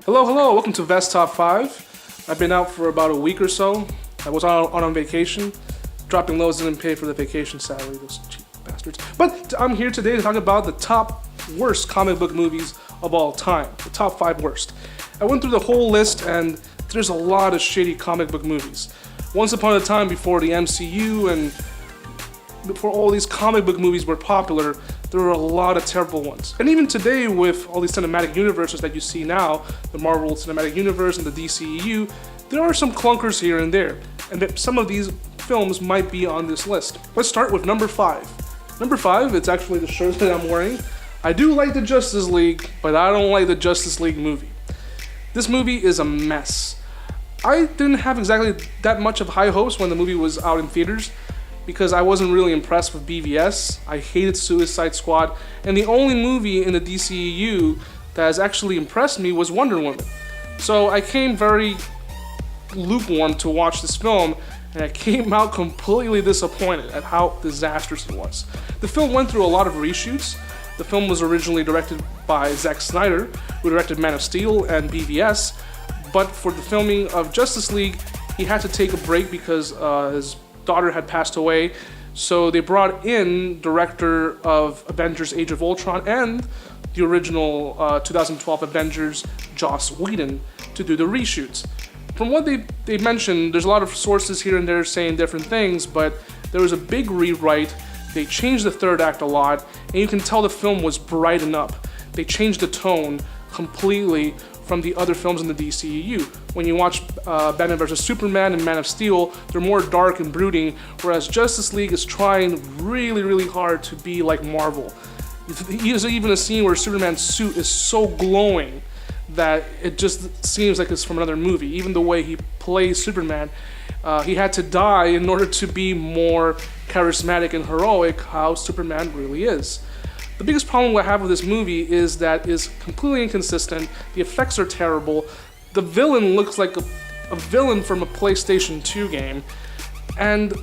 Hello, welcome to Vest Top 5. I've been out for about a week or so. I was on vacation. Dropping loads didn't pay for the vacation salary, those cheap bastards. But I'm here today to talk about the top worst comic book movies of all time. The top 5 worst. I went through the whole list and there's a lot of shitty comic book movies. Once upon a time, before the MCU and before all these comic book movies were popular, there were a lot of terrible ones. And even today, with all these cinematic universes that you see now, the Marvel Cinematic Universe and the DCEU, there are some clunkers here and there. And that some of these films might be on this list. Let's start with number 5. Number 5, it's actually the shirt that I'm wearing. I do like the Justice League, but I don't like the Justice League movie. This movie is a mess. I didn't have exactly that much of high hopes when the movie was out in theaters, because I wasn't really impressed with BVS. I hated Suicide Squad, and the only movie in the DCEU that has actually impressed me was Wonder Woman. So I came very lukewarm to watch this film, and I came out completely disappointed at how disastrous it was. The film went through a lot of reshoots. The film was originally directed by Zack Snyder, who directed Man of Steel and BVS, but for the filming of Justice League, he had to take a break because his daughter had passed away, so they brought in director of Avengers Age of Ultron and the original 2012 Avengers, Joss Whedon, to do the reshoots. From what they mentioned, there's a lot of sources here and there saying different things, but there was a big rewrite. They changed the third act a lot, and you can tell the film was brightened up. They changed the tone completely from the other films in the DCEU. When you watch Batman vs. Superman and Man of Steel, they're more dark and brooding, whereas Justice League is trying really hard to be like Marvel. There's even a scene where Superman's suit is so glowing that it just seems like it's from another movie. Even the way he plays Superman, he had to die in order to be more charismatic and heroic, how Superman really is. The biggest problem I have with this movie is that it's completely inconsistent, the effects are terrible, the villain looks like a villain from a PlayStation 2 game, and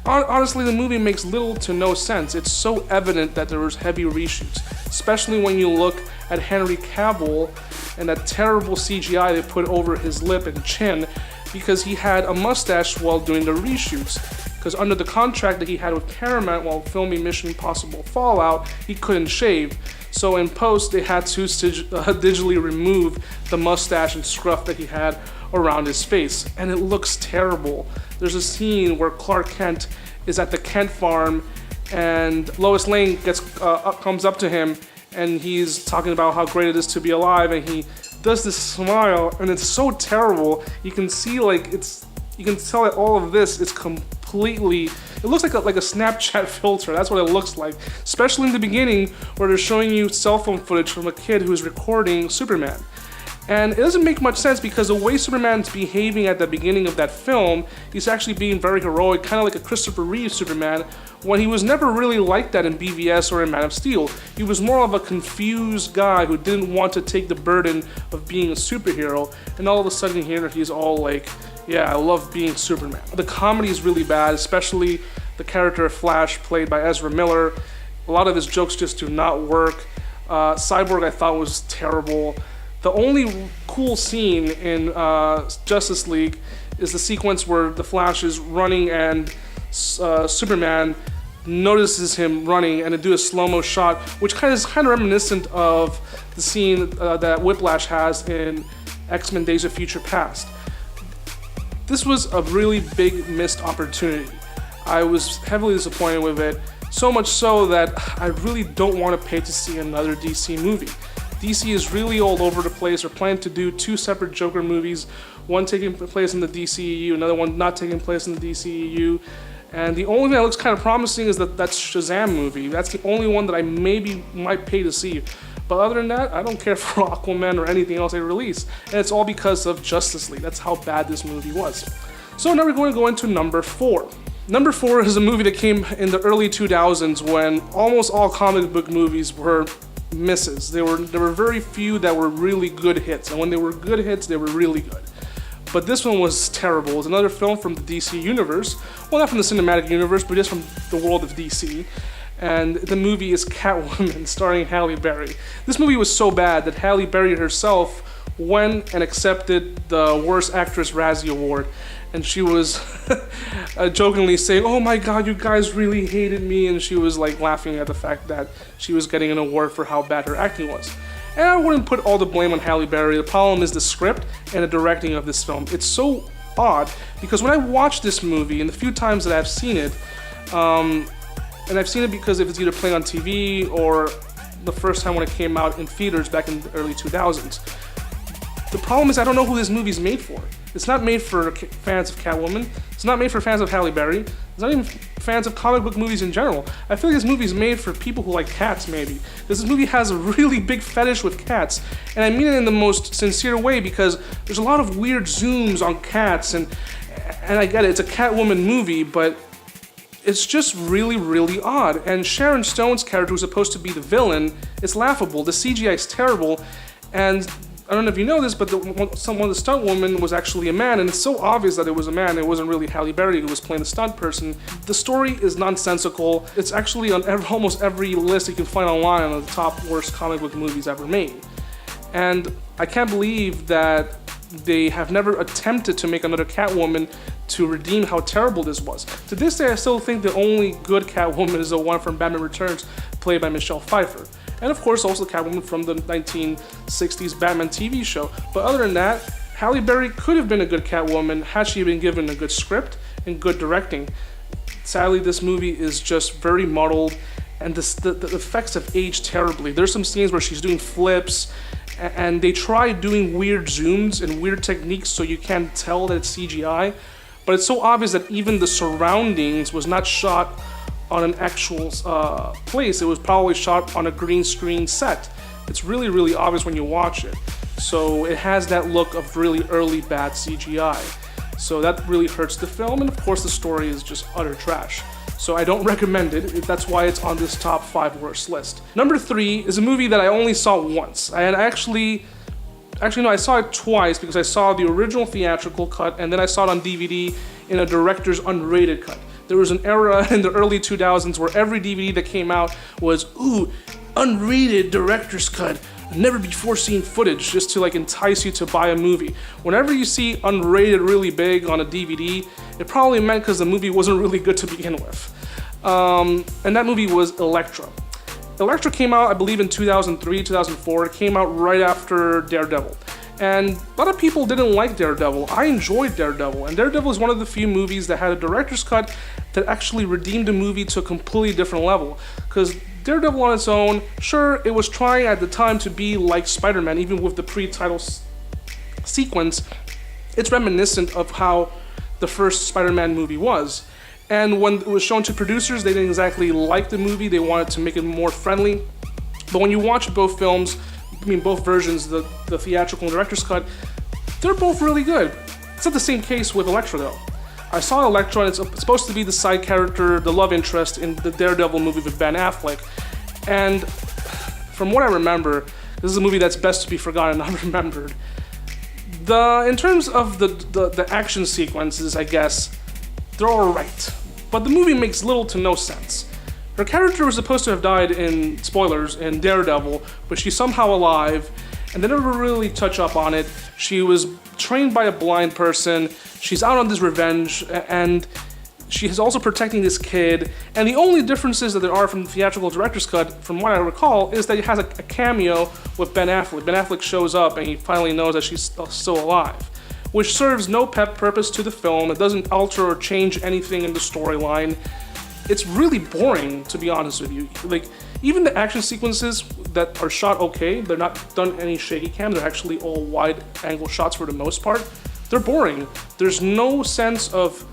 honestly the movie makes little to no sense. It's so evident that there was heavy reshoots, especially when you look at Henry Cavill and that terrible CGI they put over his lip and chin because he had a mustache while doing the reshoots. Because under the contract that he had with Paramount while filming Mission Impossible Fallout, he couldn't shave. So in post, they had to digitally remove the mustache and scruff that he had around his face. And it looks terrible. There's a scene where Clark Kent is at the Kent farm and Lois Lane comes up to him and he's talking about how great it is to be alive, and he does this smile and it's so terrible. You can see you can tell that all of this is completely, it looks like a Snapchat filter. That's what it looks like, especially in the beginning where they're showing you cell phone footage from a kid who's recording Superman. And it doesn't make much sense because the way Superman's behaving at the beginning of that film, he's actually being very heroic, kind of like a Christopher Reeve Superman, when he was never really like that in BVS or in Man of Steel. He was more of a confused guy who didn't want to take the burden of being a superhero, and all of a sudden here he's all like, yeah, I love being Superman. The comedy is really bad, especially the character of Flash played by Ezra Miller. A lot of his jokes just do not work. Cyborg I thought was terrible. The only cool scene in Justice League is the sequence where the Flash is running and Superman notices him running and they do a slow-mo shot, which is kind of reminiscent of the scene that Whiplash has in X-Men Days of Future Past. This was a really big missed opportunity. I was heavily disappointed with it, so much so that I really don't want to pay to see another DC movie. DC is really all over the place. They're planning to do 2 separate Joker movies, one taking place in the DCEU, another one not taking place in the DCEU. And the only thing that looks kind of promising is that Shazam movie. That's the only one that I might pay to see. But other than that, I don't care for Aquaman or anything else they release. And it's all because of Justice League. That's how bad this movie was. So now we're going to go into number 4. Number 4 is a movie that came in the early 2000s when almost all comic book movies were misses. There were very few that were really good hits, and when they were good hits, they were really good. But this one was terrible. It was another film from the DC universe. Well, not from the cinematic universe, but just from the world of DC. And the movie is Catwoman, starring Halle Berry. This movie was so bad that Halle Berry herself went and accepted the Worst Actress Razzie Award, and she was jokingly saying, "Oh my God, you guys really hated me," and she was like laughing at the fact that she was getting an award for how bad her acting was. And I wouldn't put all the blame on Halle Berry. The problem is the script and the directing of this film. It's so odd because when I watch this movie, and the few times that I've seen it, and I've seen it because if it's either playing on TV or the first time when it came out in theaters back in the early 2000s. The problem is I don't know who this movie's made for. It's not made for fans of Catwoman. It's not made for fans of Halle Berry. It's not even fans of comic book movies in general. I feel like this movie's made for people who like cats, maybe. This movie has a really big fetish with cats. And I mean it in the most sincere way because there's a lot of weird zooms on cats, and I get it, it's a Catwoman movie, but it's just really, really odd. And Sharon Stone's character, who's supposed to be the villain, is laughable. The CGI is terrible, and I don't know if you know this, but the stunt woman was actually a man, and it's so obvious that it was a man. It wasn't really Halle Berry who was playing the stunt person. The story is nonsensical. It's actually on almost every list you can find online on the top worst comic book movies ever made. And I can't believe that they have never attempted to make another Catwoman to redeem how terrible this was. To this day, I still think the only good Catwoman is the one from Batman Returns, played by Michelle Pfeiffer. And of course, also Catwoman from the 1960s Batman TV show. But other than that, Halle Berry could have been a good Catwoman had she been given a good script and good directing. Sadly, this movie is just very muddled, and the effects have aged terribly. There's some scenes where she's doing flips, and they try doing weird zooms and weird techniques so you can't tell that it's CGI. But it's so obvious that even the surroundings was not shot on an actual place. It was probably shot on a green screen set. It's really, really obvious when you watch it. So it has that look of really early bad CGI. So that really hurts the film, and of course the story is just utter trash. So I don't recommend it. That's why it's on this top 5 worst list. Number 3 is a movie that I only saw once. And actually no, I saw it twice because I saw the original theatrical cut and then I saw it on DVD in a director's unrated cut. There was an era in the early 2000s where every DVD that came out was, ooh, unrated director's cut, never before seen footage, just to like entice you to buy a movie. Whenever you see unrated really big on a DVD, it probably meant because the movie wasn't really good to begin with. And that movie was Elektra. Elektra came out, I believe, in 2003, 2004. It came out right after Daredevil. And a lot of people didn't like Daredevil. I enjoyed Daredevil, and Daredevil is one of the few movies that had a director's cut that actually redeemed the movie to a completely different level. Because Daredevil on its own, sure, it was trying at the time to be like Spider-Man, even with the pre-title sequence. It's reminiscent of how the first Spider-Man movie was. And when it was shown to producers, they didn't exactly like the movie. They wanted to make it more friendly. But when you watch both films, both versions, the theatrical and director's cut, they're both really good. It's not the same case with Elektra though. I saw Elektra, and it's supposed to be the side character, the love interest in the Daredevil movie with Ben Affleck. And from what I remember, this is a movie that's best to be forgotten, not remembered. In terms of the action sequences, I guess, they're alright. But the movie makes little to no sense. Her character was supposed to have died in, spoilers, in Daredevil, but she's somehow alive, and they never really touch up on it. She was trained by a blind person, she's out on this revenge, and she is also protecting this kid, and the only differences that there are from the theatrical director's cut, from what I recall, is that it has a cameo with Ben Affleck. Ben Affleck shows up, and he finally knows that she's still alive, which serves no purpose to the film. It doesn't alter or change anything in the storyline. It's really boring, to be honest with you. Like, even the action sequences that are shot okay, they're not done any shaky cam, they're actually all wide angle shots for the most part. They're boring. There's no sense of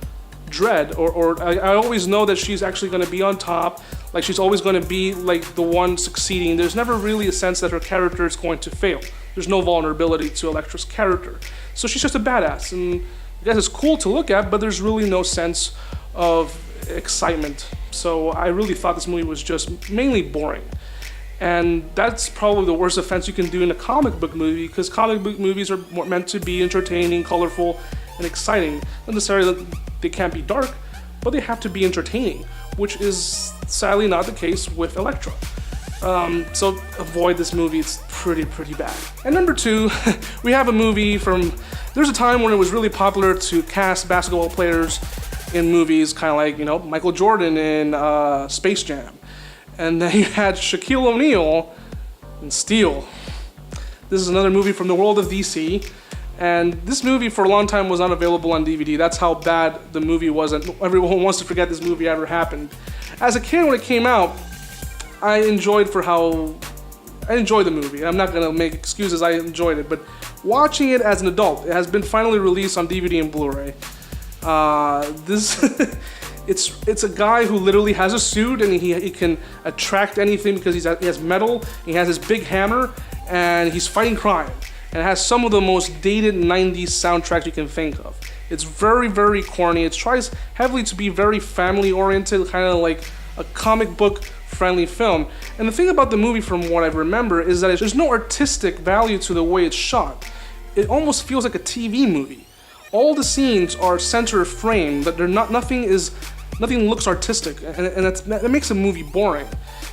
dread, or I always know that she's actually gonna be on top, like she's always gonna be like the one succeeding. There's never really a sense that her character is going to fail. There's no vulnerability to Elektra's character. So she's just a badass, and I guess it's cool to look at, but there's really no sense of excitement. So I really thought this movie was just mainly boring. And that's probably the worst offense you can do in a comic book movie, because comic book movies are meant to be entertaining, colorful, and exciting. Not necessarily that they can't be dark, but they have to be entertaining, which is sadly not the case with Elektra. So avoid this movie. It's pretty bad. And number 2, we have a movie from. There's a time when it was really popular to cast basketball players in movies, kind of like Michael Jordan in Space Jam, and then you had Shaquille O'Neal in Steel. This is another movie from the world of DC. And this movie for a long time was not available on DVD. That's how bad the movie was, and everyone wants to forget this movie ever happened. As a kid, when it came out, I enjoyed the movie. I'm not gonna make excuses. I enjoyed it, but watching it as an adult, it has been finally released on DVD and Blu-ray. It's a guy who literally has a suit and he can attract anything because he has metal. He has this big hammer and he's fighting crime. And it has some of the most dated 90s soundtracks you can think of. It's very corny. It tries heavily to be very family oriented, kind of like a comic book friendly film. And the thing about the movie, from what I remember, is that there's no artistic value to the way it's shot. It almost feels like a TV movie. All the scenes are center frame, but nothing looks artistic, and that makes a movie boring.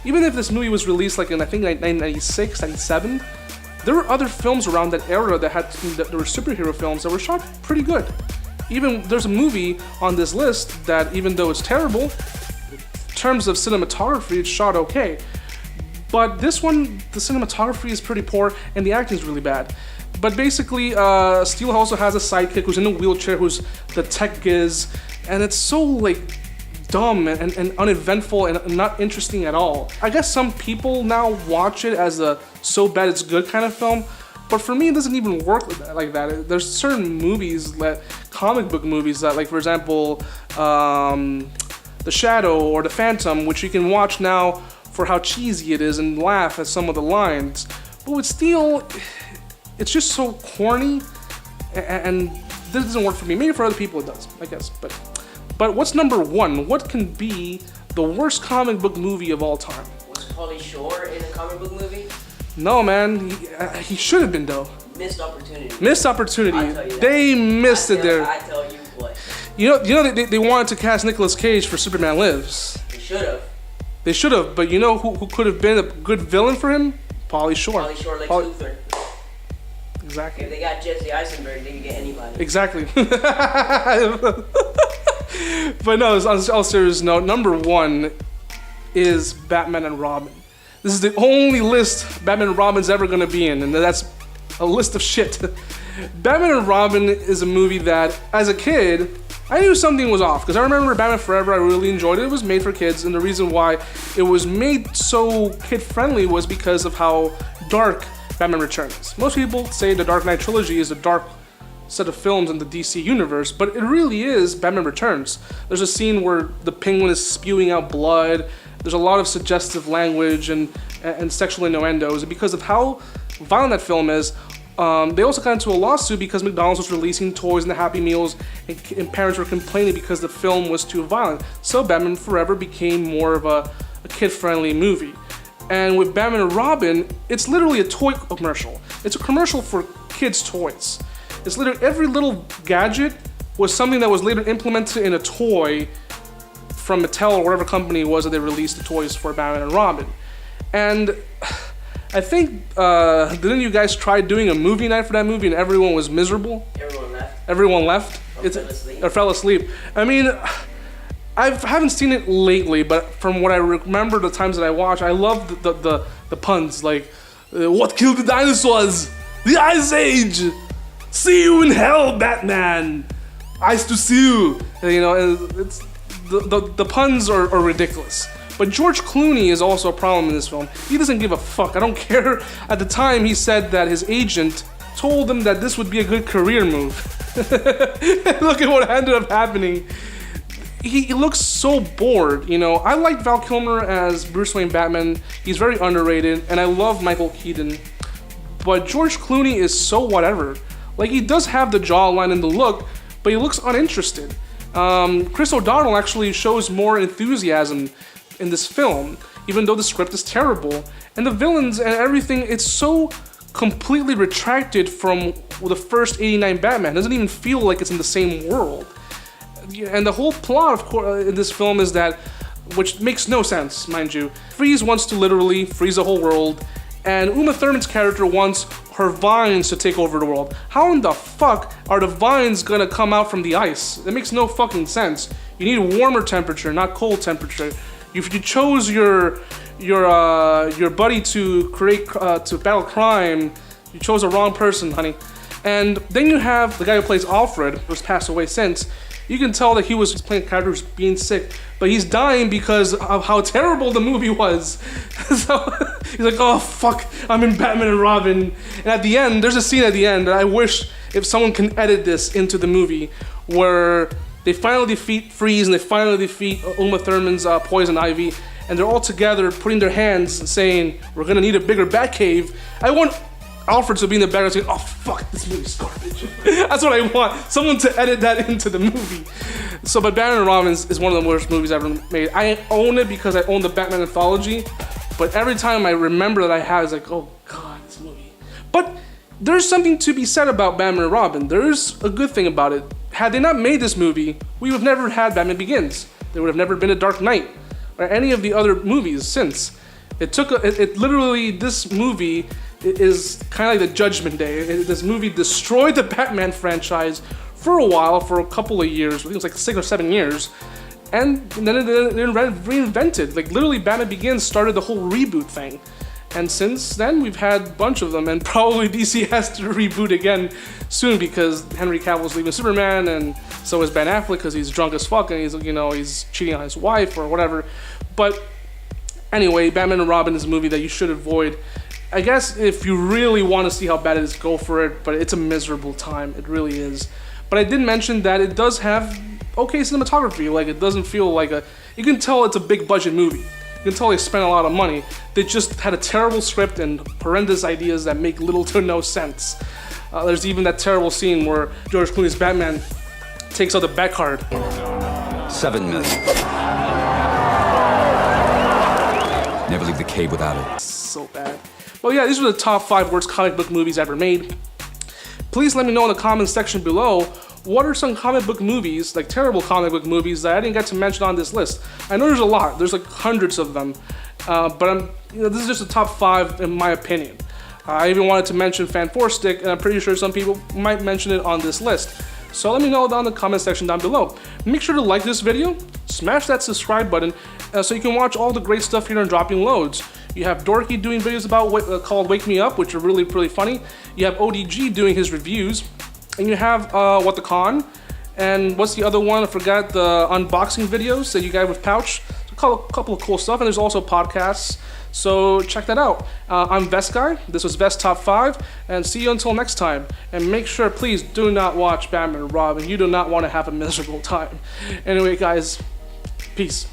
Even if this movie was released like in, I think, 1996, 97, there were other films around that era that were superhero films that were shot pretty good. Even there's a movie on this list that, even though it's terrible, in terms of cinematography, it's shot okay. But this one, the cinematography is pretty poor and the acting is really bad. But basically, Steel also has a sidekick who's in a wheelchair, who's the tech giz, and it's so like dumb and uneventful and not interesting at all. I guess some people now watch it as a so bad it's good kind of film, but for me it doesn't even work like that. There's certain movies, comic book movies, that, like, for example, The Shadow or The Phantom, which you can watch now for how cheesy it is and laugh at some of the lines. But with Steel, it's just so corny, and this doesn't work for me. Maybe for other people it does, I guess. But what's number 1? What can be the worst comic book movie of all time? Was Pauly Shore in a comic book movie? No, man. He should have been, though. Missed opportunity. Missed opportunity. I'll tell you that. They missed it there. I tell you what. You know they wanted to cast Nicolas Cage for Superman Lives. They should have. They should have, but you know who could have been a good villain for him? Pauly Shore. Pauly Shore, Lex Luthor. Exactly. If they got Jesse Eisenberg, they could get anybody. Exactly. But no, on all serious note, number 1 is Batman and Robin. This is the only list Batman and Robin's ever gonna be in, and that's a list of shit. Batman and Robin is a movie that, as a kid, I knew something was off, because I remember Batman Forever. I really enjoyed it. It was made for kids, and the reason why it was made so kid-friendly was because of how dark Batman Returns. Most people say the Dark Knight trilogy is a dark set of films in the DC universe, but it really is Batman Returns. There's a scene where the Penguin is spewing out blood. There's a lot of suggestive language and sexual innuendos, and because of how violent that film is, they also got into a lawsuit because McDonald's was releasing toys in the Happy Meals, and parents were complaining because the film was too violent. So Batman Forever became more of a kid-friendly movie. And with Batman and Robin, it's literally a toy commercial. It's a commercial for kids' toys. It's literally every little gadget was something that was later implemented in a toy from Mattel or whatever company it was that they released the toys for Batman and Robin. And I think, didn't you guys try doing a movie night for that movie and everyone was miserable? Everyone left? Or fell asleep. I mean, I haven't seen it lately, but from what I remember the times that I watched, I loved the puns, like, what killed the dinosaurs? The Ice Age! See you in hell, Batman! Ice to see you! And, you know, it's the puns are ridiculous. But George Clooney is also a problem in this film. He doesn't give a fuck. I don't care. At the time, he said that his agent told him that this would be a good career move. Look at what ended up happening. He looks so bored, you know. I like Val Kilmer as Bruce Wayne Batman. He's very underrated, and I love Michael Keaton. But George Clooney is so whatever. Like, he does have the jawline and the look, but he looks uninterested. Chris O'Donnell actually shows more enthusiasm in this film, even though the script is terrible. And the villains and everything, it's so completely retracted from the first 89 Batman. It doesn't even feel like it's in the same world. And the whole plot, of course, in this film is that which makes no sense, mind you. Freeze wants to literally freeze the whole world, and Uma Thurman's character wants her vines to take over the world. How in the fuck are the vines gonna come out from the ice? That makes no fucking sense. You need warmer temperature, not cold temperature. If you chose your buddy to create to battle crime, you chose the wrong person, honey. And then you have the guy who plays Alfred, who's passed away since. You can tell that he was playing a character who's being sick, but he's dying because of how terrible the movie was. So he's like, oh fuck, I'm in Batman and Robin. And at the end, there's a scene at the end that I wish if someone can edit this into the movie, where they finally defeat Freeze and they finally defeat Uma Thurman's Poison Ivy, and they're all together putting their hands and saying, we're gonna need a bigger Batcave. I want Alfred to be in the background saying, oh fuck, this movie's garbage. That's what I want. Someone to edit that into the movie. So, but Batman and Robin is one of the worst movies ever made. I own it because I own the Batman anthology, but every time I remember that I have, it's like, oh god, this movie. But there's something to be said about Batman and Robin. There's a good thing about it. Had they not made this movie, we would have never had Batman Begins. There would have never been a Dark Knight or any of the other movies since. It literally, this movie is kind of like the Judgment Day. This movie destroyed the Batman franchise for a while, for a couple of years. I think it was like 6 or 7 years. And then it reinvented. Like literally Batman Begins started the whole reboot thing. And since then we've had a bunch of them, and probably DC has to reboot again soon because Henry Cavill's leaving Superman, and so is Ben Affleck because he's drunk as fuck and he's cheating on his wife or whatever. But anyway, Batman and Robin is a movie that you should avoid. I guess if you really want to see how bad it is, go for it, but it's a miserable time. It really is. But I did mention that it does have okay cinematography. Like, it doesn't feel like you can tell it's a big budget movie. You can tell they spent a lot of money. They just had a terrible script and horrendous ideas that make little to no sense. There's even that terrible scene where George Clooney's Batman takes out the Bat card. 7 million. Never leave the cave without it. So bad. Well, yeah, these were the top 5 worst comic book movies ever made. Please let me know in the comments section below, what are some comic book movies, like terrible comic book movies, that I didn't get to mention on this list? I know there's a lot. There's like hundreds of them. But this is just the top 5 in my opinion. I even wanted to mention Fan 4 Stick, and I'm pretty sure some people might mention it on this list. So let me know down in the comment section down below. Make sure to like this video, smash that subscribe button, so you can watch all the great stuff here on Dropping Loads. You have Dorky doing videos about called Wake Me Up, which are really, really funny. You have ODG doing his reviews. And you have What the Con. And what's the other one? I forgot, the unboxing videos that you got with Pouch. A couple of cool stuff. And there's also podcasts. So check that out. I'm Vest Guy. This was Vest Top 5. And see you until next time. And make sure, please, do not watch Batman and Robin. You do not want to have a miserable time. Anyway, guys, peace.